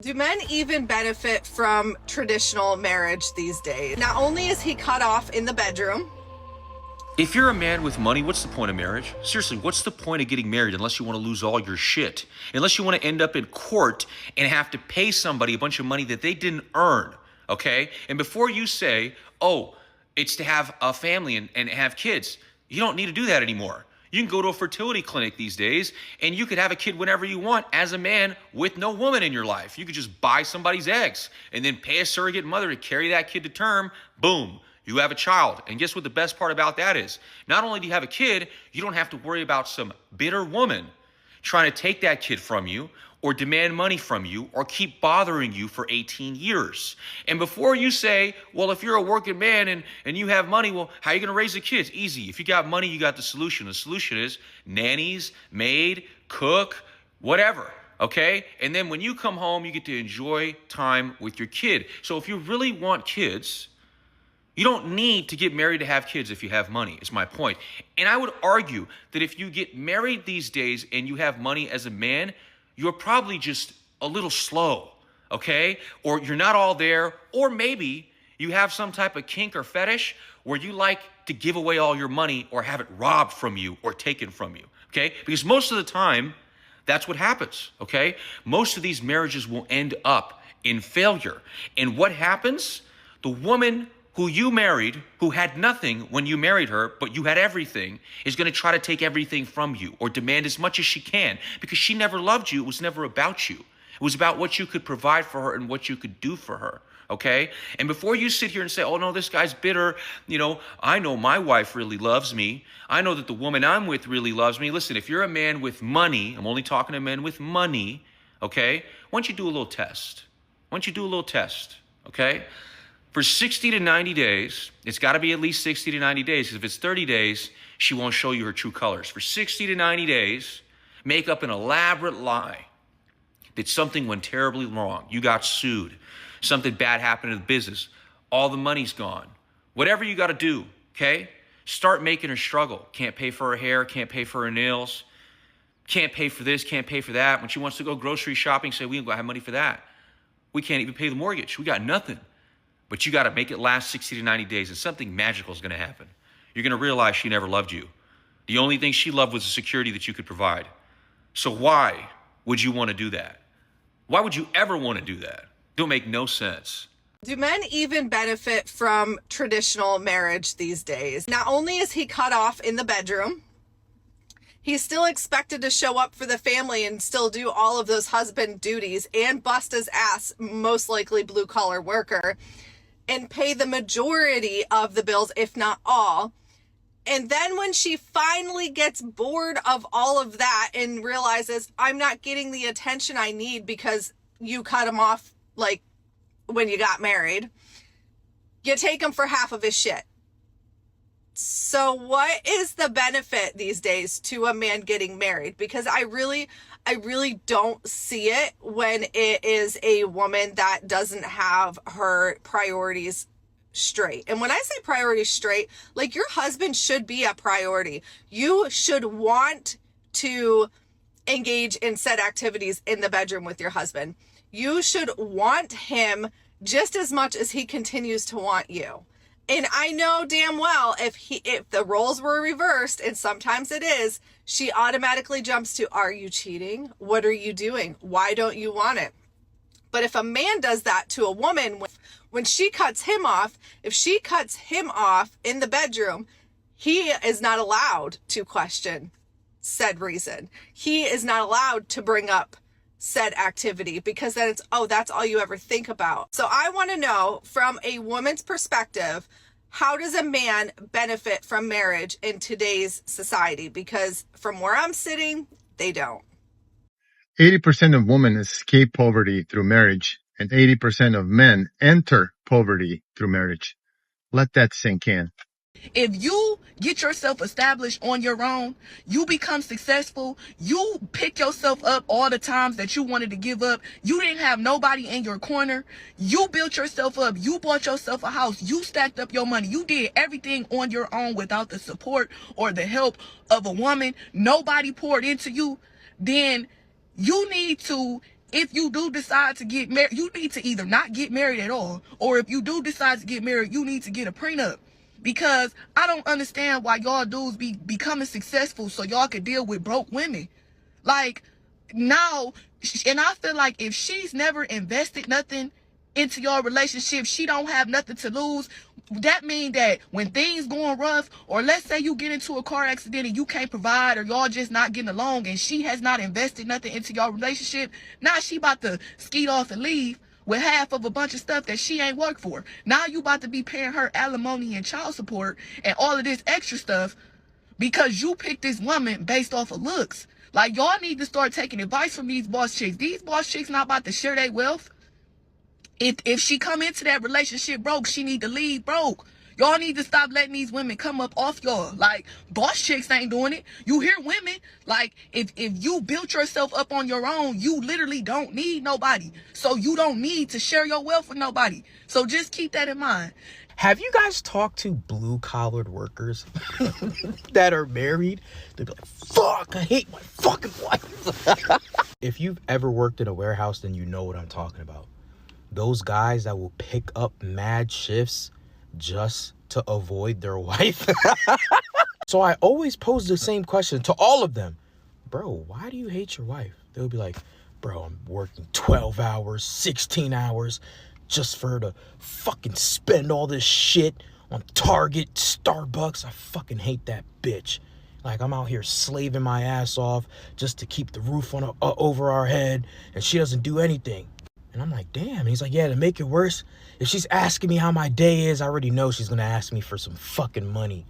Do men even benefit from traditional marriage these days? Not only is he cut off in the bedroom. If you're a man with money, what's the point of marriage? Seriously, what's the point of getting married unless you want to lose all your shit? Unless you want to end up in court and have to pay somebody a bunch of money that they didn't earn, okay? And before you say, oh, it's to have a family and have kids, you don't need to do that anymore. You can go to a fertility clinic these days and you could have a kid whenever you want as a man with no woman in your life. You could just buy somebody's eggs and then pay a surrogate mother to carry that kid to term. Boom. You have a child. And guess what the best part about that is? Not only do you have a kid, you don't have to worry about some bitter woman trying to take that kid from you or demand money from you or keep bothering you for 18 years. And before you say, well, if you're a working man and you have money, well, how are you going to raise the kids? Easy. If you got money, you got the solution. The solution is nannies, maid, cook, whatever. Okay? And then when you come home, you get to enjoy time with your kid. So if you really want kids, you don't need to get married to have kids if you have money, is my point. And I would argue that if you get married these days and you have money as a man, you're probably just a little slow, okay? Or you're not all there, or maybe you have some type of kink or fetish where you like to give away all your money or have it robbed from you or taken from you, okay? Because most of the time, that's what happens, okay? Most of these marriages will end up in failure. And what happens? The woman who you married, who had nothing when you married her, but you had everything, is going to try to take everything from you or demand as much as she can because she never loved you. It was never about you. It was about what you could provide for her and what you could do for her, okay? And before you sit here and say, oh, no, this guy's bitter, I know my wife really loves me. I know that the woman I'm with really loves me. Listen, if you're a man with money, I'm only talking to men with money, okay? Why don't you do a little test? Why don't you do a little test, okay? For 60 to 90 days, it's got to be at least 60 to 90 days, because if it's 30 days, she won't show you her true colors. For 60 to 90 days, make up an elaborate lie that something went terribly wrong. You got sued. Something bad happened in the business. All the money's gone. Whatever you got to do, okay? Start making her struggle. Can't pay for her hair, can't pay for her nails, can't pay for this, can't pay for that. When she wants to go grocery shopping, say, we don't have money for that. We can't even pay the mortgage. We got nothing. But you got to make it last 60 to 90 days, and something magical is going to happen. You're going to realize she never loved you. The only thing she loved was the security that you could provide. So why would you want to do that? Why would you ever want to do that? Don't make no sense. Do men even benefit from traditional marriage these days? Not only is he cut off in the bedroom, he's still expected to show up for the family and still do all of those husband duties and bust his ass, most likely blue collar worker, and pay the majority of the bills, if not all. And then when she finally gets bored of all of that and realizes, I'm not getting the attention I need because you cut him off like when you got married, you take him for half of his shit. So what is the benefit these days to a man getting married? Because I really don't see it when it is a woman that doesn't have her priorities straight. And when I say priorities straight, like, your husband should be a priority. You should want to engage in said activities in the bedroom with your husband. You should want him just as much as he continues to want you. And I know damn well if the roles were reversed, and sometimes it is, she automatically jumps to, are you cheating? What are you doing? Why don't you want it? But if a man does that to a woman, when she cuts him off, if she cuts him off in the bedroom, he is not allowed to question said reason. He is not allowed to bring up said activity, because then it's, oh, that's all you ever think about. So I want to know, from a woman's perspective, how does a man benefit from marriage in today's society? Because from where I'm sitting, they don't. 80% of women escape poverty through marriage, and 80% of men enter poverty through marriage. Let that sink in. If you get yourself established on your own, you become successful, you pick yourself up all the times that you wanted to give up, you didn't have nobody in your corner, you built yourself up, you bought yourself a house, you stacked up your money, you did everything on your own without the support or the help of a woman, nobody poured into you, then you need to if you do decide to get married, you need to either not get married at all, or if you do decide to get married, you need to get a prenup. Because I don't understand why y'all dudes be becoming successful so y'all can deal with broke women. Like, now, and I feel like if she's never invested nothing into your relationship, she don't have nothing to lose. That means that when things going rough, or let's say you get into a car accident and you can't provide, or y'all just not getting along, and she has not invested nothing into your relationship, now she about to skeet off and leave with half of a bunch of stuff that she ain't worked for. Now you about to be paying her alimony and child support and all of this extra stuff because you picked this woman based off of looks. Like, y'all need to start taking advice from these boss chicks. These boss chicks not about to share their wealth. If she come into that relationship broke, she need to leave broke. Y'all need to stop letting these women come up off y'all. Like, boss chicks ain't doing it. You hear women, like, if you built yourself up on your own, you literally don't need nobody. So you don't need to share your wealth with nobody. So just keep that in mind. Have you guys talked to blue-collared workers that are married? They'd be like, fuck, I hate my fucking wife. If you've ever worked in a warehouse, then you know what I'm talking about. Those guys that will pick up mad shifts just to avoid their wife. So I always pose the same question to all of them. Bro, why do you hate your wife? They'll be like, bro, I'm working 12 hours, 16 hours just for her to fucking spend all this shit on Target, Starbucks. I fucking hate that bitch. Like, I'm out here slaving my ass off just to keep the roof on over our head, and she doesn't do anything. And I'm like, damn. And he's like, yeah, to make it worse, if she's asking me how my day is, I already know she's gonna ask me for some fucking money.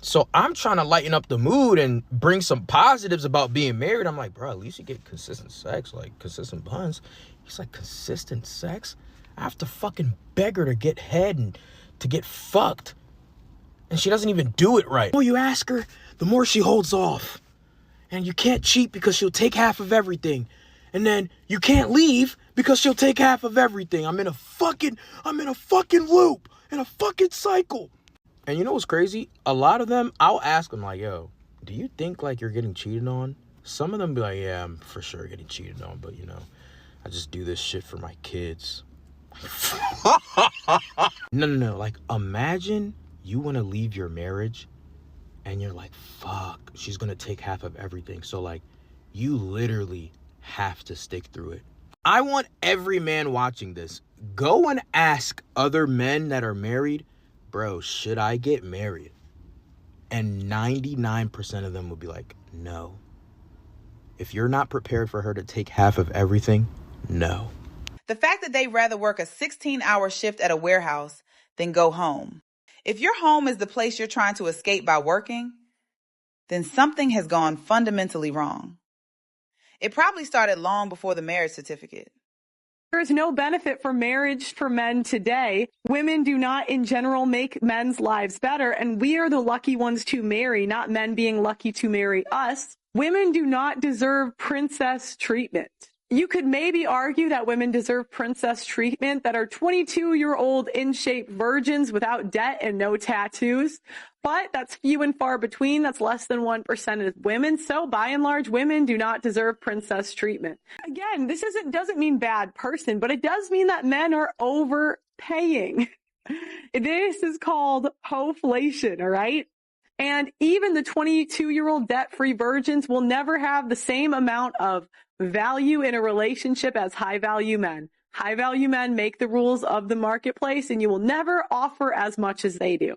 So I'm trying to lighten up the mood and bring some positives about being married. I'm like, bro, at least you get consistent sex, like consistent buns. He's like, consistent sex? I have to fucking beg her to get head and to get fucked. And she doesn't even do it right. The more you ask her, the more she holds off. And you can't cheat because she'll take half of everything. And then you can't leave because she'll take half of everything. I'm in a fucking loop, in a fucking cycle. And you know what's crazy? A lot of them, I'll ask them like, yo, do you think like you're getting cheated on? Some of them be like, yeah, I'm for sure getting cheated on, but you know, I just do this shit for my kids. No. Like, imagine you want to leave your marriage and you're like, fuck, she's going to take half of everything. So like, you literally have to stick through it. I want every man watching this, go and ask other men that are married, bro, should I get married? And 99% of them will be like, no. If you're not prepared for her to take half of everything, no. The fact that they'd rather work a 16-hour shift at a warehouse than go home. If your home is the place you're trying to escape by working, then something has gone fundamentally wrong. It probably started long before the marriage certificate. There is no benefit for marriage for men today. Women do not, in general, make men's lives better, and we are the lucky ones to marry, not men being lucky to marry us. Women do not deserve princess treatment. You could maybe argue that women deserve princess treatment that are 22-year-old in-shape virgins without debt and no tattoos. But that's few and far between. That's less than 1% of women. So by and large, women do not deserve princess treatment. Again, this doesn't mean bad person, but it does mean that men are overpaying. This is called hoflation, all right? And even the 22-year-old debt-free virgins will never have the same amount of value in a relationship as high-value men. High-value men make the rules of the marketplace, and you will never offer as much as they do.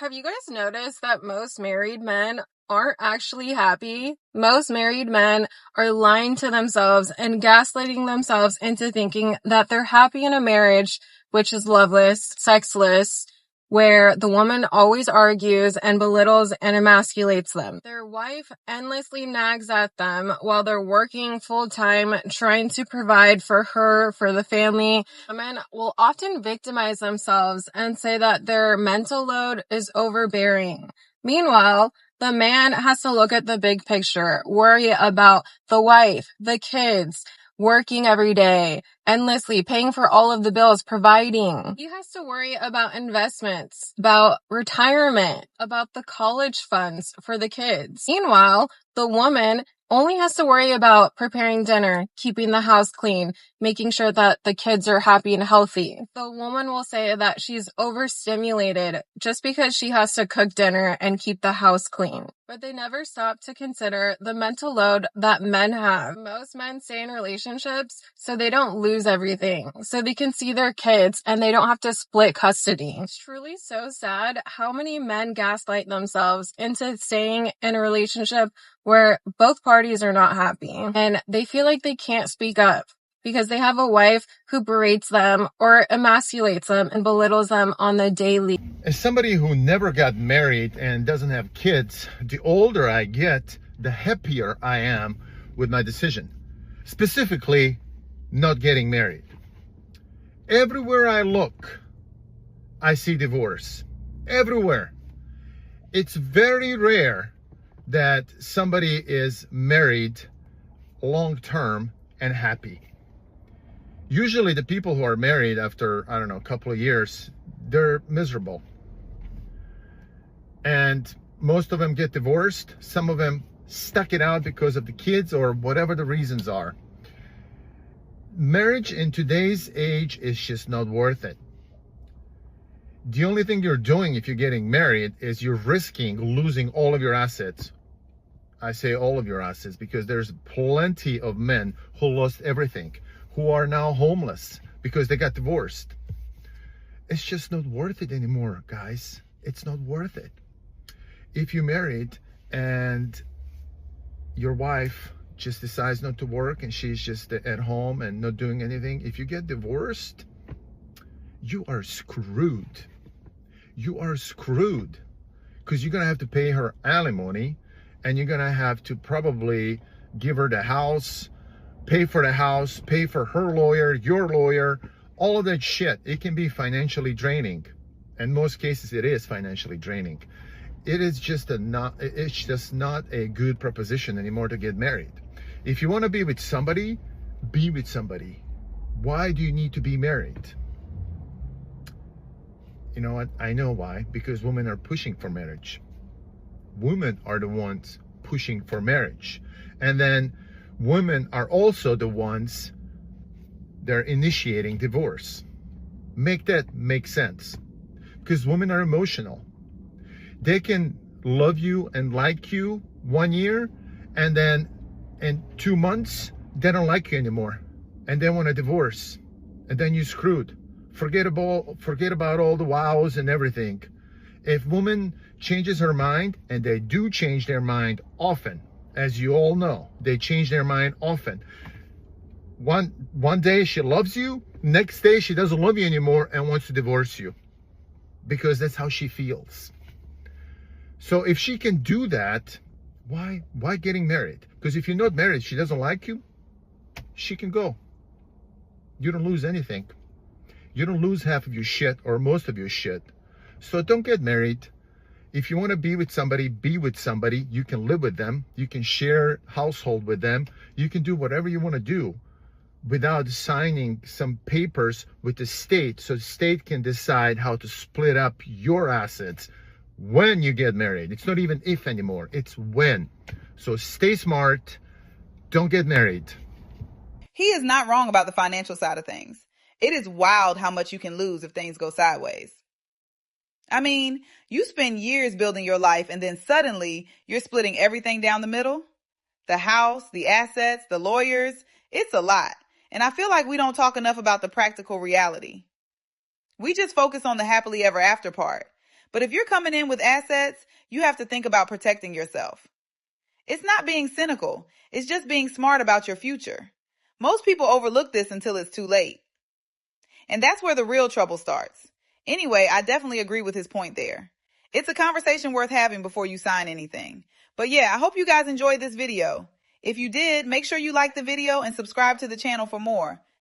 Have you guys noticed that most married men aren't actually happy? Most married men are lying to themselves and gaslighting themselves into thinking that they're happy in a marriage, which is loveless, sexless, where the woman always argues and belittles and emasculates them. Their wife endlessly nags at them while they're working full-time, trying to provide for her, for the family. Women will often victimize themselves and say that their mental load is overbearing. Meanwhile, the man has to look at the big picture, worry about the wife, the kids, working every day, endlessly paying for all of the bills, providing. He has to worry about investments, about retirement, about the college funds for the kids. Meanwhile, the woman only has to worry about preparing dinner, keeping the house clean, making sure that the kids are happy and healthy. The woman will say that she's overstimulated just because she has to cook dinner and keep the house clean. But they never stop to consider the mental load that men have. Most men stay in relationships so they don't lose everything, so they can see their kids and they don't have to split custody. It's truly so sad how many men gaslight themselves into staying in a relationship where both parties are not happy and they feel like they can't speak up because they have a wife who berates them or emasculates them and belittles them on the daily. As somebody who never got married and doesn't have kids, the older I get, the happier I am with my decision. Specifically, not getting married. Everywhere I look, I see divorce. Everywhere. It's very rare that somebody is married long-term and happy. Usually the people who are married after, I don't know, a couple of years, they're miserable. And most of them get divorced. Some of them stuck it out because of the kids or whatever the reasons are. Marriage in today's age is just not worth it. The only thing you're doing if you're getting married is you're risking losing all of your assets. I say all of your assets because there's plenty of men who lost everything, who are now homeless because they got divorced. It's just not worth it anymore, guys. It's not worth it. If you're married and your wife just decides not to work and she's just at home and not doing anything, if you get divorced, you are screwed. You are screwed because you're going to have to pay her alimony and you're going to have to probably give her the house, pay for the house, pay for her lawyer, your lawyer, all of that shit. It can be financially draining. In most cases, it is financially draining. It's just not a good proposition anymore to get married. If you want to be with somebody, be with somebody. Why do you need to be married? You know what? I know why. Because women are pushing for marriage. Women are the ones pushing for marriage. And then women are also the ones that are initiating divorce. Make that make sense. Because women are emotional. They can love you and like you 1 year, and then in 2 months, they don't like you anymore. And they want a divorce. And then you're screwed. Forget about all the wows and everything. If woman changes her mind, and they do change their mind often, as you all know, they change their mind often. One day she loves you, next day she doesn't love you anymore and wants to divorce you. Because that's how she feels. So if she can do that, why getting married? Because if you're not married, she doesn't like you, she can go. You don't lose anything. You don't lose half of your shit or most of your shit. So don't get married. If you want to be with somebody, be with somebody. You can live with them. You can share household with them. You can do whatever you want to do without signing some papers with the state, so the state can decide how to split up your assets when you get married. It's not even if anymore, it's when. So stay smart, don't get married. He is not wrong about the financial side of things. It is wild how much you can lose if things go sideways. I mean, you spend years building your life and then suddenly you're splitting everything down the middle. The house, the assets, the lawyers, it's a lot. And I feel like we don't talk enough about the practical reality. We just focus on the happily ever after part. But if you're coming in with assets, you have to think about protecting yourself. It's not being cynical. It's just being smart about your future. Most people overlook this until it's too late. And that's where the real trouble starts. Anyway, I definitely agree with his point there. It's a conversation worth having before you sign anything. But yeah, I hope you guys enjoyed this video. If you did, make sure you like the video and subscribe to the channel for more.